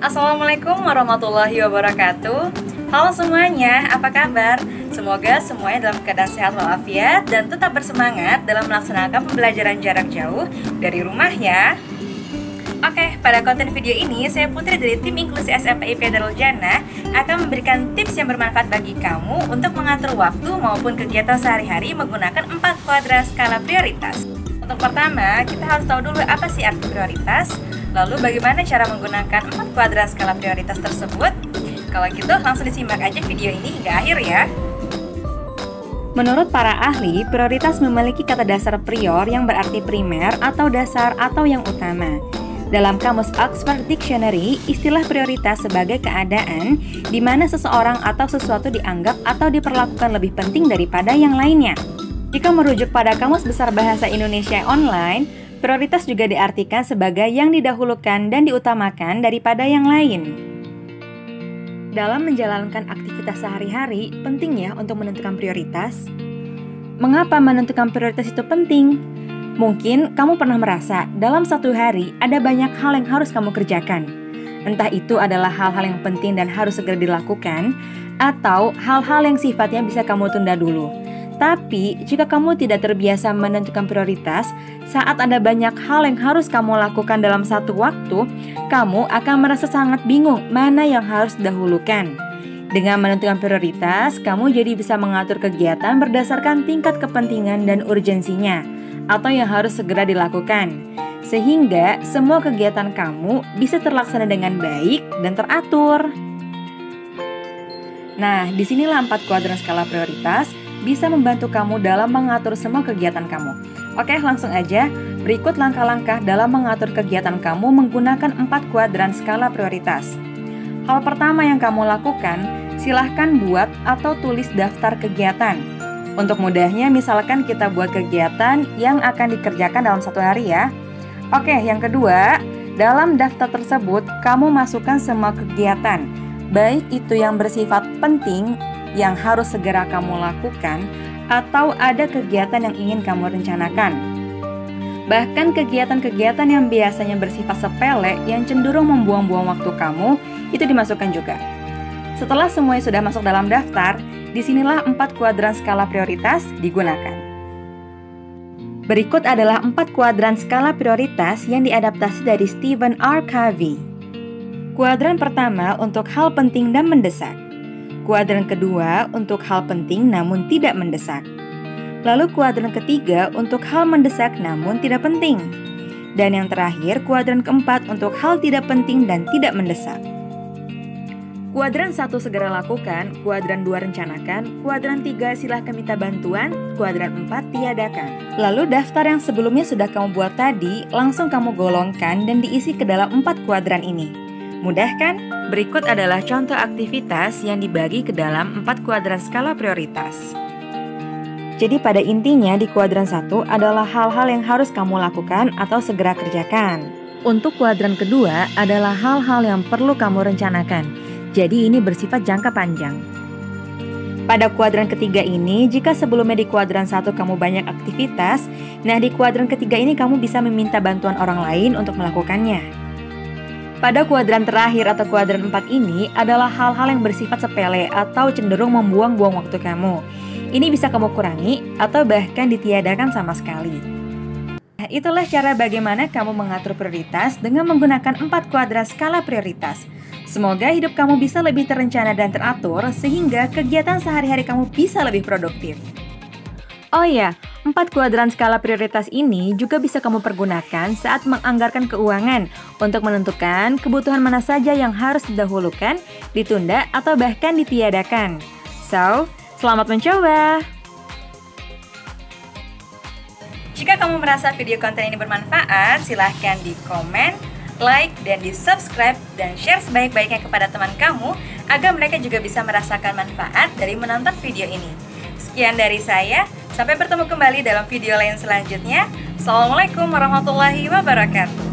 Assalamualaikum warahmatullahi wabarakatuh. Halo semuanya, apa kabar? Semoga semuanya dalam keadaan sehat walafiat dan tetap bersemangat dalam melaksanakan pembelajaran jarak jauh dari rumah ya. Oke, pada konten video ini saya Putri dari tim Inklusi SMPIP Darul Jannah akan memberikan tips yang bermanfaat bagi kamu untuk mengatur waktu maupun kegiatan sehari-hari menggunakan 4 kuadran skala prioritas. Untuk pertama, kita harus tahu dulu apa sih arti prioritas, lalu bagaimana cara menggunakan 4 kuadran skala prioritas tersebut. Kalau gitu langsung disimak aja video ini hingga akhir ya. Menurut para ahli, prioritas memiliki kata dasar prior yang berarti primer atau dasar atau yang utama. Dalam kamus Oxford Dictionary, istilah prioritas sebagai keadaan di mana seseorang atau sesuatu dianggap atau diperlakukan lebih penting daripada yang lainnya. Jika merujuk pada Kamus Besar Bahasa Indonesia Online, prioritas juga diartikan sebagai yang didahulukan dan diutamakan daripada yang lain. Dalam menjalankan aktivitas sehari-hari, penting ya untuk menentukan prioritas. Mengapa menentukan prioritas itu penting? Mungkin kamu pernah merasa dalam satu hari ada banyak hal yang harus kamu kerjakan. Entah itu adalah hal-hal yang penting dan harus segera dilakukan, atau hal-hal yang sifatnya bisa kamu tunda dulu. Tapi, jika kamu tidak terbiasa menentukan prioritas, saat ada banyak hal yang harus kamu lakukan dalam satu waktu, kamu akan merasa sangat bingung mana yang harus didahulukan. Dengan menentukan prioritas, kamu jadi bisa mengatur kegiatan berdasarkan tingkat kepentingan dan urgensinya, atau yang harus segera dilakukan, sehingga semua kegiatan kamu bisa terlaksana dengan baik dan teratur. Nah, disinilah 4 kuadran skala prioritas bisa membantu kamu dalam mengatur semua kegiatan kamu. Oke, langsung aja. Berikut langkah-langkah dalam mengatur kegiatan kamu menggunakan 4 kuadran skala prioritas. Hal pertama yang kamu lakukan, silahkan buat atau tulis daftar kegiatan. Untuk mudahnya, misalkan kita buat kegiatan yang akan dikerjakan dalam satu hari ya. Oke, yang kedua, dalam daftar tersebut, kamu masukkan semua kegiatan, baik itu yang bersifat penting, yang harus segera kamu lakukan, atau ada kegiatan yang ingin kamu rencanakan. Bahkan kegiatan-kegiatan yang biasanya bersifat sepele, yang cenderung membuang-buang waktu kamu, itu dimasukkan juga. Setelah semuanya sudah masuk dalam daftar, disinilah 4 kuadran skala prioritas digunakan. Berikut adalah 4 kuadran skala prioritas yang diadaptasi dari Stephen R. Covey. Kuadran pertama untuk hal penting dan mendesak. Kuadran kedua untuk hal penting namun tidak mendesak. Lalu kuadran ketiga untuk hal mendesak namun tidak penting. Dan yang terakhir kuadran keempat untuk hal tidak penting dan tidak mendesak. Kuadran 1 segera lakukan, kuadran 2 rencanakan, kuadran 3 silahkan minta bantuan, kuadran 4 tiadakan. Lalu daftar yang sebelumnya sudah kamu buat tadi, langsung kamu golongkan dan diisi ke dalam 4 kuadran ini. Mudah kan? Berikut adalah contoh aktivitas yang dibagi ke dalam 4 kuadran skala prioritas. Jadi pada intinya di kuadran 1 adalah hal-hal yang harus kamu lakukan atau segera kerjakan. Untuk kuadran kedua adalah hal-hal yang perlu kamu rencanakan. Jadi ini bersifat jangka panjang. Pada kuadran ketiga ini, jika sebelumnya di kuadran 1 kamu banyak aktivitas, nah di kuadran ketiga ini kamu bisa meminta bantuan orang lain untuk melakukannya. Pada kuadran terakhir atau kuadran 4 ini adalah hal-hal yang bersifat sepele atau cenderung membuang-buang waktu kamu. Ini bisa kamu kurangi atau bahkan ditiadakan sama sekali. Nah, itulah cara bagaimana kamu mengatur prioritas dengan menggunakan 4 kuadran skala prioritas. Semoga hidup kamu bisa lebih terencana dan teratur sehingga kegiatan sehari-hari kamu bisa lebih produktif. Oh ya, 4 kuadran skala prioritas ini juga bisa kamu pergunakan saat menganggarkan keuangan untuk menentukan kebutuhan mana saja yang harus didahulukan, ditunda, atau bahkan ditiadakan. So, selamat mencoba! Jika kamu merasa video konten ini bermanfaat, silahkan di komen, like, dan di subscribe, dan share sebaik-baiknya kepada teman kamu agar mereka juga bisa merasakan manfaat dari menonton video ini. Sekian dari saya. Sampai bertemu kembali dalam video lain selanjutnya. Assalamualaikum warahmatullahi wabarakatuh.